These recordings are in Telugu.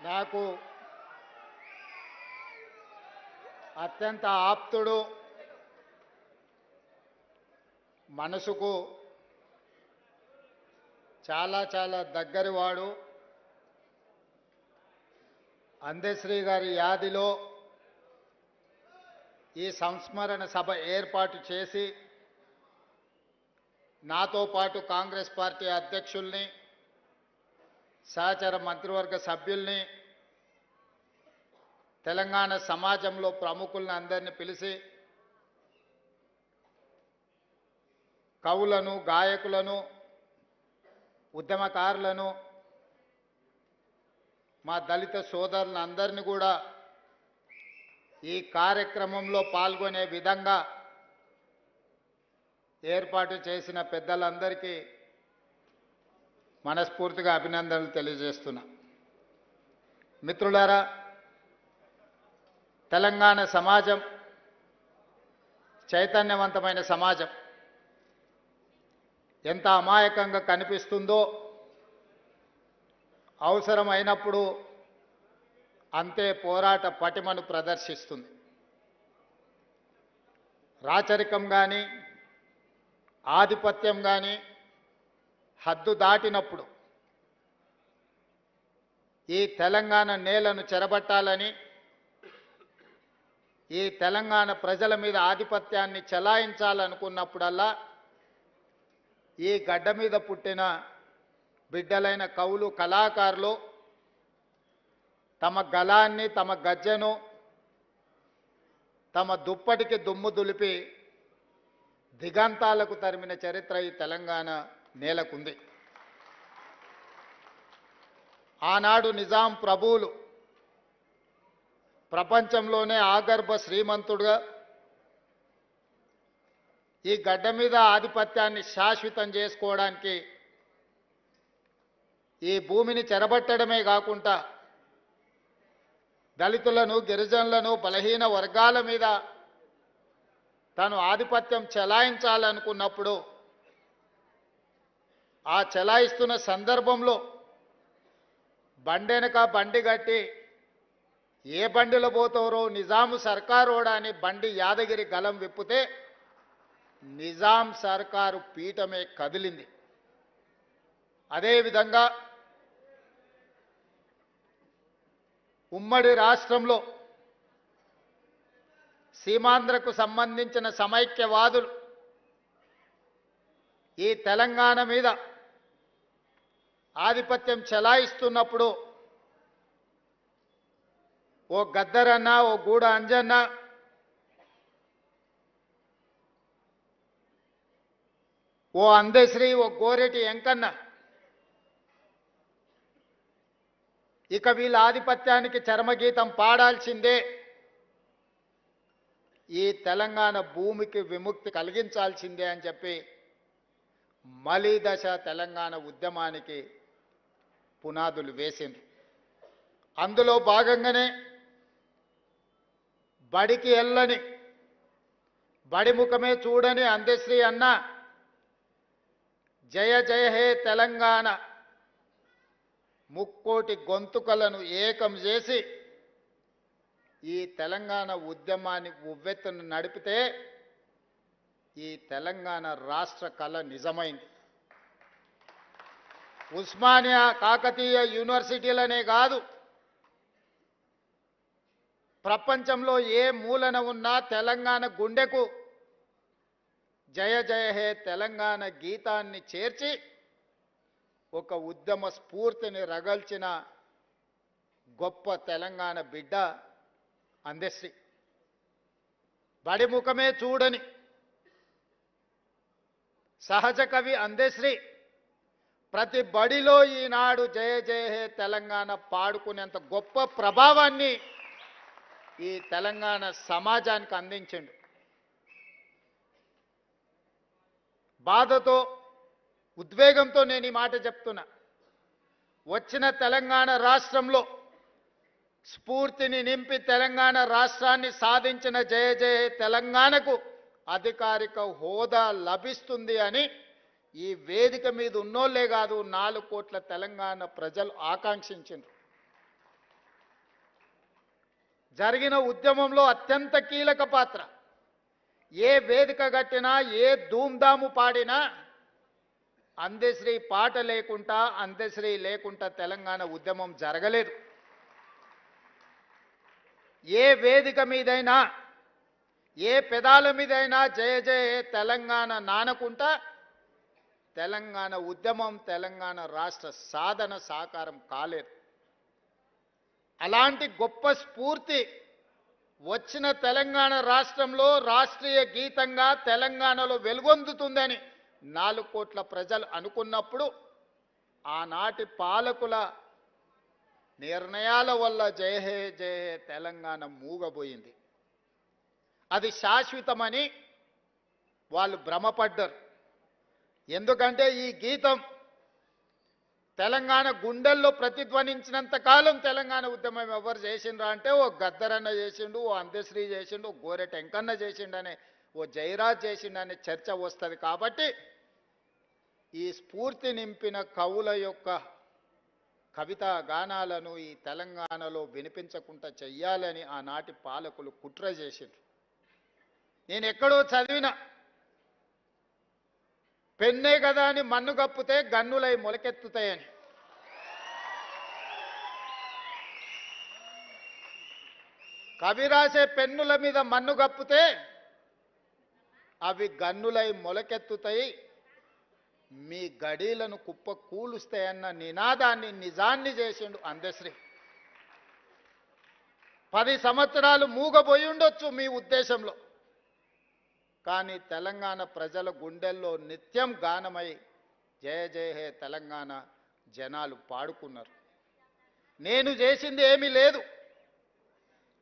నాకు అత్యంత ఆప్తుడు, మనసుకు చాలా చాలా దగ్గరివాడు, అందశ్రీ గారి యాదిలో ఈ సంస్మరణ సభ ఏర్పాటు చేసి నాతో పాటు కాంగ్రెస్ పార్టీ అధ్యక్షుల్ని, సహచర మంత్రివర్గ సభ్యుల్ని, తెలంగాణ సమాజంలో ప్రముఖులను అందరినీ పిలిచి కవులను, గాయకులను, ఉద్యమకారులను, మా దళిత సోదరులను అందరినీ కూడా ఈ కార్యక్రమంలో పాల్గొనే విధంగా ఏర్పాటు చేసిన పెద్దలందరికీ మనస్ఫూర్తిగా అభినందనలు తెలియజేస్తున్నా. మిత్రులారా, తెలంగాణ సమాజం చైతన్యవంతమైన సమాజం. ఎంత అమాయకంగా కనిపిస్తుందో అవసరమైనప్పుడు అంతే పోరాట పటిమను ప్రదర్శిస్తుంది. రాచరికం కానీ, ఆధిపత్యం కానీ హద్దు దాటినప్పుడు ఈ తెలంగాణ నేలను చెరబట్టాలని, ఈ తెలంగాణ ప్రజల మీద ఆధిపత్యాన్ని చెలాయించాలనుకున్నప్పుడల్లా ఈ గడ్డ మీద పుట్టిన బిడ్డలైన కవులు, కళాకారులు తమ గళాన్ని, తమ గజ్జెను, తమ దుప్పటికి దుమ్ము దులిపి దిగంతాలకు తరిమిన చరిత్ర ఈ తెలంగాణ నేలకుంది. ఆనాడు నిజాం ప్రభువులు ప్రపంచంలోనే ఆగర్భ శ్రీమంతుడుగా ఈ గడ్డ మీద ఆధిపత్యాన్ని శాశ్వతం చేసుకోవడానికి ఈ భూమిని చెరబట్టడమే కాకుండా దళితులను, గిరిజనులను, బలహీన వర్గాల మీద తాను ఆధిపత్యం చెలాయించాలనుకున్నప్పుడు ఆ చెలాయిస్తున్న సందర్భంలో బండెనక బండి కట్టి ఏ బండిలో పోతారో నిజాము సర్కారోడా అని బండి యాదగిరి గలం విప్పితే నిజాం సర్కారు పీఠమే కదిలింది. అదేవిధంగా ఉమ్మడి రాష్ట్రంలో సీమాంధ్రకు సంబంధించిన సమైక్యవాదులు ఈ తెలంగాణ మీద ఆధిపత్యం చెలాయిస్తున్నప్పుడు ఓ గద్దరన్న, ఓ గూడ అంజన్న, ఓ అందశ్రీ, ఓ గోరెటి ఎంకన్న ఇక వీళ్ళ ఆధిపత్యానికి చరమగీతం పాడాల్సిందే, ఈ తెలంగాణ భూమికి విముక్తి కలిగించాల్సిందే అని చెప్పి మలిదశ తెలంగాణ ఉద్యమానికి పునాదులు వేసింది. అందులో భాగంగానే బడికి వెళ్ళని, బడి ముఖమే చూడని అందశ్రీ అన్న జయ జయ హే తెలంగాణ ముక్కోటి గొంతుకలను ఏకం చేసి ఈ తెలంగాణ ఉద్యమాన్ని ఉవ్వెత్తున నడిపితే ఈ తెలంగాణ రాష్ట్ర కళ నిజమైంది. ఉస్మానియా, కాకతీయ యూనివర్సిటీలనే కాదు, ప్రపంచంలో ఏ మూలన ఉన్నా తెలంగాణ గుండెకు జయ జయ హే తెలంగాణ గీతాన్ని చేర్చి ఒక ఉద్యమ స్ఫూర్తిని రగల్చిన గొప్ప తెలంగాణ బిడ్డ అందశ్రీ. బడి ముఖమే చూడని సహజ కవి అందశ్రీ ప్రతి బడిలో ఈనాడు జయ జయ హే తెలంగాణ పాడుకునేంత గొప్ప ప్రభావాన్ని ఈ తెలంగాణ సమాజానికి అందించిండు. బాధతో, ఉద్వేగంతో నేను ఈ మాట చెప్తున్నా. వచ్చిన తెలంగాణ రాష్ట్రంలో స్ఫూర్తిని నింపి తెలంగాణ రాష్ట్రాన్ని సాధించిన జయ జయ తెలంగాణకు అధికారిక హోదా లభిస్తుంది అని ఈ వేదిక మీద ఉన్నోళ్లే కాదు 4 కోట్ల తెలంగాణ ప్రజలు ఆకాంక్షించారు. జరిగిన ఉద్యమంలో అత్యంత కీలక పాత్ర. ఏ వేదిక కట్టినా, ఏ ధూమ్ధాము పాడినా అందశ్రీ పాట లేకుండా, అందశ్రీ లేకుండా తెలంగాణ ఉద్యమం జరగలేదు. ఏ వేదిక మీదైనా, ఏ పెదాల మీదైనా జయ జయ తెలంగాణ నానకుంటా తెలంగాణ ఉద్యమం, తెలంగాణ రాష్ట్ర సాధన సాకారం కాలేదు. అలాంటి గొప్ప స్ఫూర్తి వచ్చిన తెలంగాణ రాష్ట్రంలో రాష్ట్రీయ గీతంగా తెలంగాణలో వెలుగొందుతుందని 4 కోట్ల ప్రజలు అనుకున్నప్పుడు ఆనాటి పాలకుల నిర్ణయాల వల్ల జయ హే జయ హే తెలంగాణ మూగబోయింది. అది శాశ్వతమని వాళ్ళు భ్రమపడ్డారు. ఎందుకంటే ఈ గీతం తెలంగాణ గుండెల్లో ప్రతిధ్వనించినంత కాలం తెలంగాణ ఉద్యమం ఎవరు చేసిండ్రా అంటే ఓ గద్దరన్న చేసిండు, ఓ అందశ్రీ చేసిండు, ఓ గోరె టెంకన్న చేసిండనే, ఓ జయరాజ్ చేసిండనే చర్చ వస్తుంది. కాబట్టి ఈ స్ఫూర్తి నింపిన కవుల యొక్క కవితా గానాలను ఈ తెలంగాణలో వినిపించకుండా చెయ్యాలని ఆనాటి పాలకులు కుట్ర చేసిండ్రు. నేను ఎక్కడో చదివిన పెన్నే కదా అని మన్ను కప్పితే గన్నులై మొలకెత్తుతాయని. కవి రాసే పెన్నుల మీద మన్ను కప్పితే అవి గన్నులై మొలకెత్తుతాయి, మీ గడీలను కుప్ప కూలుస్తాయన్న నినాదాన్ని, నిజాన్ని చేసిండు అందశ్రీ. 10 సంవత్సరాలు మూగబోయి ఉండొచ్చు మీ ఉద్దేశంలో, కానీ తెలంగాణ ప్రజల గుండెల్లో నిత్యం గానమై జయ జయ హే తెలంగాణ జనాలు పాడుకున్నారు. నేను చేసింది ఏమీ లేదు.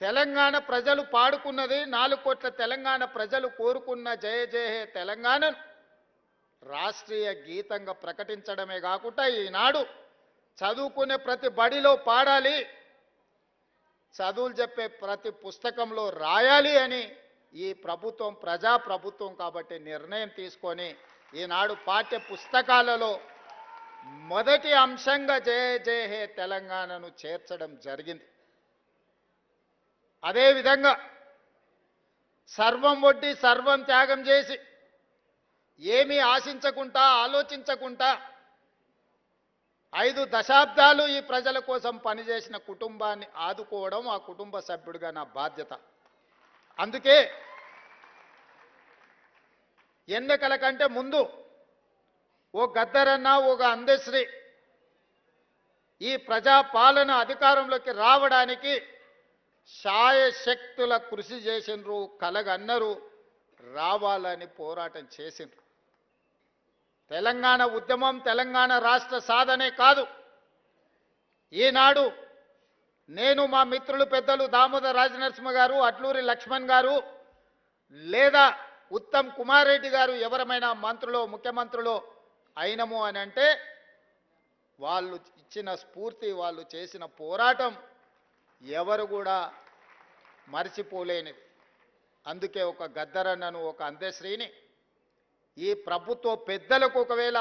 తెలంగాణ ప్రజలు పాడుకున్నది, 4 కోట్ల తెలంగాణ ప్రజలు కోరుకున్న జయ జయ హే తెలంగాణను రాష్ట్రీయ గీతంగా ప్రకటించడమే కాకుండా ఈనాడు చదువుకునే ప్రతి బడిలో పాడాలి, చదువులు చెప్పే ప్రతి పుస్తకంలో రాయాలి అని ఈ ప్రభుత్వం ప్రజాప్రభుత్వం కాబట్టి నిర్ణయం తీసుకొని ఈనాడు పాఠ్య పుస్తకాలలో మొదటి అంశంగా జయ జయ హే తెలంగాణను చేర్చడం జరిగింది. అదేవిధంగా సర్వం ఒడ్డి సర్వం త్యాగం చేసి ఏమీ ఆశించకుండా, ఆలోచించకుండా 5 దశాబ్దాలు ఈ ప్రజల కోసం పనిచేసిన కుటుంబాన్ని ఆదుకోవడం ఆ కుటుంబ సభ్యుడిగా నా బాధ్యత. అందుకే ఎన్నికల కంటే ముందు ఓ గద్దరన్న, ఒక అందశ్రీ ఈ ప్రజాపాలన అధికారంలోకి రావడానికి శాయశక్తుల కృషి చేసిండ్రు, కలగన్నరు, రావాలని పోరాటం చేసిండ్రు. తెలంగాణ ఉద్యమం తెలంగాణ రాష్ట్ర సాధనే కాదు. ఈనాడు నేను, మా మిత్రులు పెద్దలు దామోదర్ రాజనరసింహ గారు, అట్లూరి లక్ష్మణ్ గారు, లేదా ఉత్తమ్ కుమార్ రెడ్డి గారు ఎవరమైనా మంత్రులు, ముఖ్యమంత్రులు అయినము అని అంటే వాళ్ళు ఇచ్చిన స్ఫూర్తి, వాళ్ళు చేసిన పోరాటం ఎవరు కూడా మర్చిపోలేనిది. అందుకే ఒక గద్దరన్నను, ఒక అందశ్రీని ఈ ప్రభుత్వ పెద్దలకు ఒకవేళ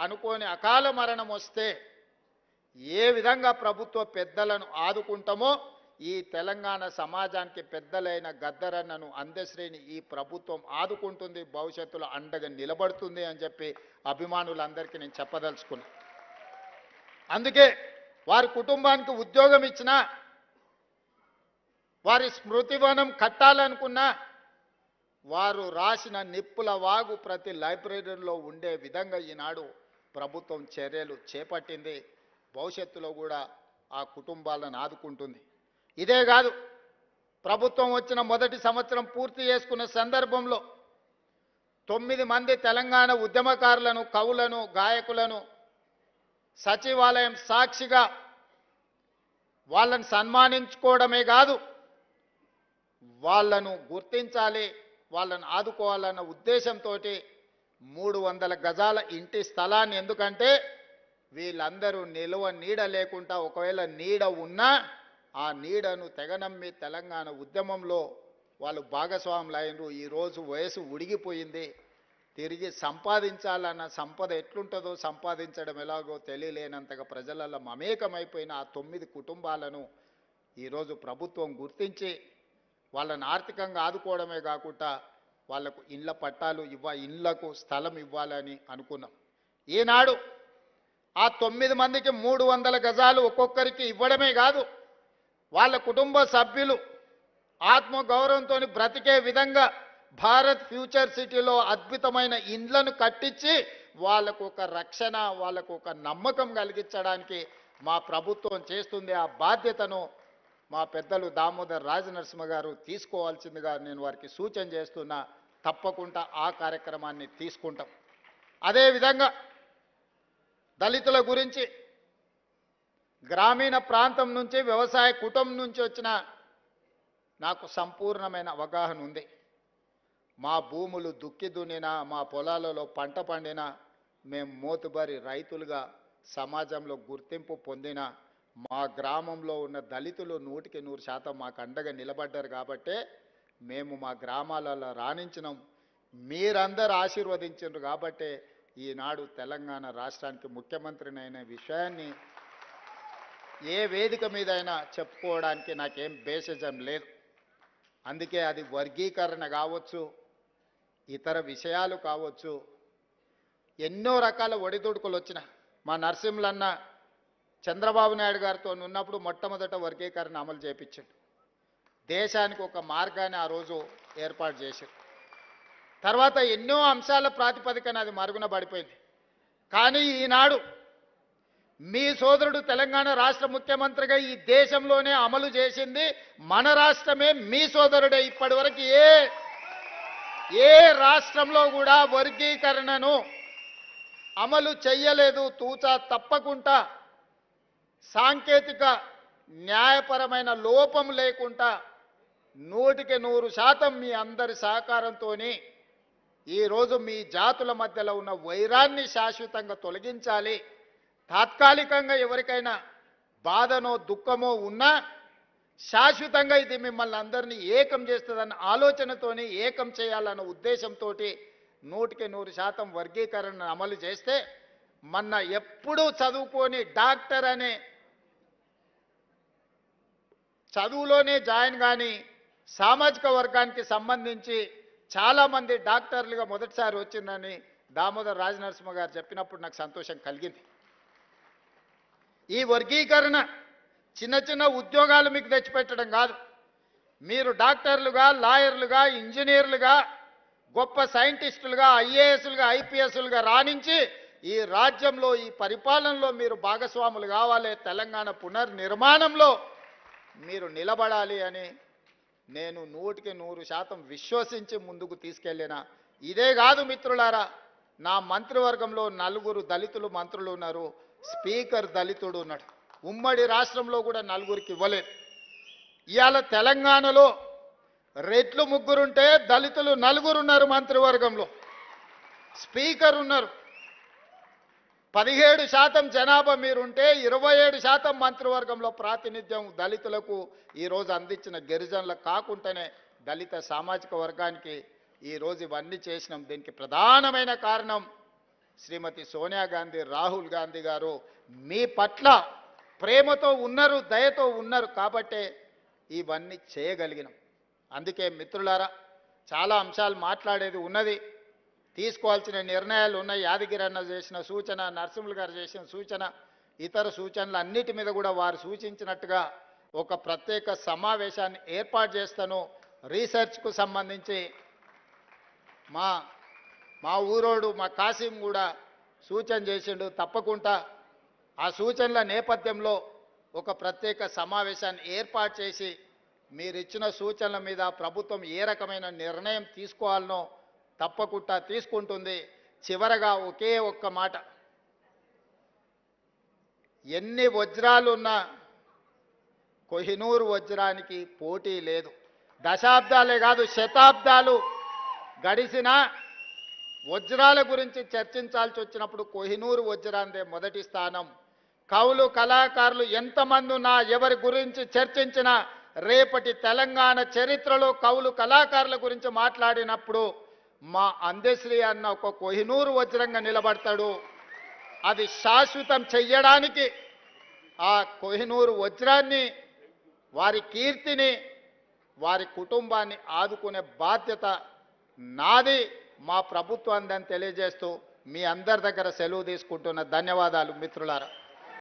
అనుకోని అకాల మరణం వస్తే ఏ విధంగా ప్రభుత్వ పెద్దలను ఆదుకుంటామో ఈ తెలంగాణ సమాజానికి పెద్దలైన గద్దరన్నను, అందశ్రీని ఈ ప్రభుత్వం ఆదుకుంటుంది, భవిష్యత్తులో అండగా నిలబడుతుంది అని చెప్పి అభిమానులందరికీ నేను చెప్పదలుచుకున్నా. అందుకే వారి కుటుంబానికి ఉద్యోగం ఇచ్చినా, వారి స్మృతివనం కట్టాలనుకున్నా వారు రాసిన నిప్పుల వాగు ప్రతి లైబ్రరీలో ఉండే విధంగా ఈనాడు ప్రభుత్వం చర్యలు చేపట్టింది. భవిష్యత్తులో కూడా ఆ కుటుంబాలను ఆదుకుంటుంది. ఇదే కాదు, ప్రభుత్వం వచ్చిన మొదటి సంవత్సరం పూర్తి చేసుకున్న సందర్భంలో 9 మంది తెలంగాణ ఉద్యమకారులను, కవులను, గాయకులను సచివాలయం సాక్షిగా వాళ్ళని సన్మానించుకోవడమే కాదు, వాళ్ళను గుర్తించాలి, వాళ్ళను ఆదుకోవాలన్న ఉద్దేశంతో 300 గజాల ఇంటి స్థలాన్ని, ఎందుకంటే వీళ్ళందరూ నిలువ నీడ లేకుండా ఒకవేళ నీడ ఉన్నా ఆ నీడను తెగనమ్మి తెలంగాణ ఉద్యమంలో వాళ్ళు భాగస్వాములు అయినరు. ఈరోజు వయసు ఉడిగిపోయింది, తిరిగి సంపాదించాలన్న సంపద ఎట్లుంటుందో, సంపాదించడం ఎలాగో తెలియలేనంతగా ప్రజలలో మమేకమైపోయిన ఆ 9 కుటుంబాలను ఈరోజు ప్రభుత్వం గుర్తించి వాళ్ళని ఆర్థికంగా ఆదుకోవడమే కాకుండా వాళ్లకు ఇళ్ల పట్టాలు ఇళ్లకు స్థలం ఇవ్వాలని అనుకున్నాం. ఈనాడు ఆ 9 మందికి 300 గజాలు ఒక్కొక్కరికి ఇవ్వడమే కాదు, వాళ్ళ కుటుంబ సభ్యులు ఆత్మగౌరవంతో బ్రతికే విధంగా భారత్ ఫ్యూచర్ సిటీలో అద్భుతమైన ఇండ్లను కట్టించి వాళ్ళకు ఒక రక్షణ, వాళ్ళకు ఒక నమ్మకం కలిగించడానికి మా ప్రభుత్వం చేస్తుంది. ఆ బాధ్యతను మా పెద్దలు దామోదర్ రాజనరసింహ గారు తీసుకోవాల్సిందిగా నేను వారికి సూచన చేస్తున్నా. తప్పకుండా ఆ కార్యక్రమాన్ని తీసుకుంటాం. అదేవిధంగా దళితుల గురించి గ్రామీణ ప్రాంతం నుంచి వ్యవసాయ కుటుంబం నుంచి వచ్చిన నాకు సంపూర్ణమైన అవగాహన ఉంది. మా భూములు దుక్కి దున్నినా, మా పొలాలలో పంట పండినా, మేము మోతుబరి రైతులుగా సమాజంలో గుర్తింపు పొందిన మా గ్రామంలో ఉన్న దళితులు 100% మాకు అండగా నిలబడ్డారు. కాబట్టే మేము మా గ్రామాలలో రాణించినాం. మీరందరూ ఆశీర్వదించారు కాబట్టే ఈనాడు తెలంగాణ రాష్ట్రానికి ముఖ్యమంత్రినైన విషయాన్ని ఏ వేదిక మీదైనా చెప్పుకోవడానికి నాకేం బేసిజం లేదు. అందుకే అది వర్గీకరణ కావచ్చు, ఇతర విషయాలు కావచ్చు, ఎన్నో రకాల ఒడిదుడుకులు వచ్చిన మా నరసింహులన్న చంద్రబాబు నాయుడు గారితో ఉన్నప్పుడు మొట్టమొదట వర్గీకరణ అమలు చేయించాడు. దేశానికి ఒక మార్గాన్ని ఆ రోజు ఏర్పాటు చేశారు. తర్వాత ఎన్నో అంశాల ప్రాతిపదికన అది మరుగున పడిపోయింది. కానీ ఈనాడు మీ సోదరుడు తెలంగాణ రాష్ట్ర ముఖ్యమంత్రిగా ఈ దేశంలోనే అమలు చేసింది మన రాష్ట్రమే. మీ సోదరుడే. ఇప్పటి వరకు ఏ రాష్ట్రంలో కూడా వర్గీకరణను అమలు చెయ్యలేదు. తూచా తప్పకుండా సాంకేతిక న్యాయపరమైన లోపం లేకుండా 100% మీ అందరి సహకారంతో ఈరోజు మీ జాతుల మధ్యలో ఉన్న వైరాన్ని శాశ్వతంగా తొలగించాలి. తాత్కాలికంగా ఎవరికైనా బాధనో దుఃఖమో ఉన్నా శాశ్వతంగా ఇది మిమ్మల్ని అందరినీ ఏకం చేస్తుందన్న ఆలోచనతోని ఏకం చేయాలన్న ఉద్దేశంతో 100% వర్గీకరణ అమలు చేస్తే మొన్న ఎప్పుడూ చదువుకొని డాక్టర్ అనే చదువులోనే జాయిన్ కానీ సామాజిక వర్గానికి సంబంధించి చాలామంది డాక్టర్లుగా మొదటిసారి వచ్చిందని దామోదర్ రాజనరసింహ గారు చెప్పినప్పుడు నాకు సంతోషం కలిగింది. ఈ వర్గీకరణ చిన్న చిన్న ఉద్యోగాలు మీకు తెచ్చిపెట్టడం కాదు. మీరు డాక్టర్లుగా, లాయర్లుగా, ఇంజనీర్లుగా, గొప్ప సైంటిస్టులుగా, ఐఏఎస్లుగా, ఐపీఎస్లుగా రాణించి ఈ రాజ్యంలో, ఈ పరిపాలనలో మీరు భాగస్వాములు కావాలి. తెలంగాణ పునర్నిర్మాణంలో మీరు నిలబడాలి అని నేను 100% విశ్వసించి ముందుకు తీసుకెళ్ళిన. ఇదే కాదు మిత్రులారా, నా మంత్రివర్గంలో 4 దళితులు మంత్రులు ఉన్నారు. స్పీకర్ దళితుడు ఉన్నాడు. ఉమ్మడి రాష్ట్రంలో కూడా 4కి ఇవ్వలేదు. ఇవాళ తెలంగాణలో రెట్లు 3 ఉంటే దళితులు 4 ఉన్నారు మంత్రివర్గంలో. స్పీకర్ ఉన్నారు. 17% జనాభా మీరుంటే 27% మంత్రివర్గంలో ప్రాతినిధ్యం దళితులకు ఈరోజు అందించిన గిరిజనులకు కాకుండానే దళిత సామాజిక వర్గానికి ఈరోజు ఇవన్నీ చేసినాం. దీనికి ప్రధానమైన కారణం శ్రీమతి సోనియా గాంధీ, రాహుల్ గాంధీ గారు మీ పట్ల ప్రేమతో ఉన్నారు, దయతో ఉన్నారు కాబట్టే ఇవన్నీ చేయగలిగినాం. అందుకే మిత్రులారా, చాలా అంశాలు మాట్లాడేది ఉన్నది, తీసుకోవాల్సిన నిర్ణయాలు ఉన్నాయి. యాదగిరి అన్న చేసిన సూచన, నరసింహులు గారు చేసిన సూచన, ఇతర సూచనలు అన్నిటి మీద కూడా వారు సూచించినట్టుగా ఒక ప్రత్యేక సమావేశాన్ని ఏర్పాటు చేస్తాను. రీసెర్చ్కు సంబంధించి మా ఊరోడు మా కాసిం కూడా సూచన చేసిండు. తప్పకుండా ఆ సూచనల నేపథ్యంలో ఒక ప్రత్యేక సమావేశాన్ని ఏర్పాటు చేసి మీరిచ్చిన సూచనల మీద ప్రభుత్వం ఏ రకమైన నిర్ణయం తీసుకోవాలనో తప్పకుండా తీసుకుంటుంది. చివరగా ఒకే ఒక్క మాట, ఎన్ని వజ్రాలున్నా కోహినూరు వజ్రానికి పోటీ లేదు. దశాబ్దాలే కాదు శతాబ్దాలు గడిచినా వజ్రాల గురించి చర్చించాల్సి వచ్చినప్పుడు కోహినూరు వజ్రాందే మొదటి స్థానం. కవులు, కళాకారులు ఎంతమంది ఉన్నా ఎవరి గురించి చర్చించినా రేపటి తెలంగాణ చరిత్రలో కవులు, కళాకారుల గురించి మాట్లాడినప్పుడు మా అందశ్రీ అన్న ఒక కోహినూరు వజ్రంగా నిలబడతాడు. అది శాశ్వతం చెయ్యడానికి ఆ కోహినూరు వజ్రాన్ని వారి కీర్తిని వారి కుటుంబాన్ని ఆదుకునే బాధ్యత నాది మా ప్రభుత్వాన్ని తెలియజేస్తూ మీ అందరి దగ్గర సెలవు తీసుకుంటున్న ధన్యవాదాలు మిత్రులారా.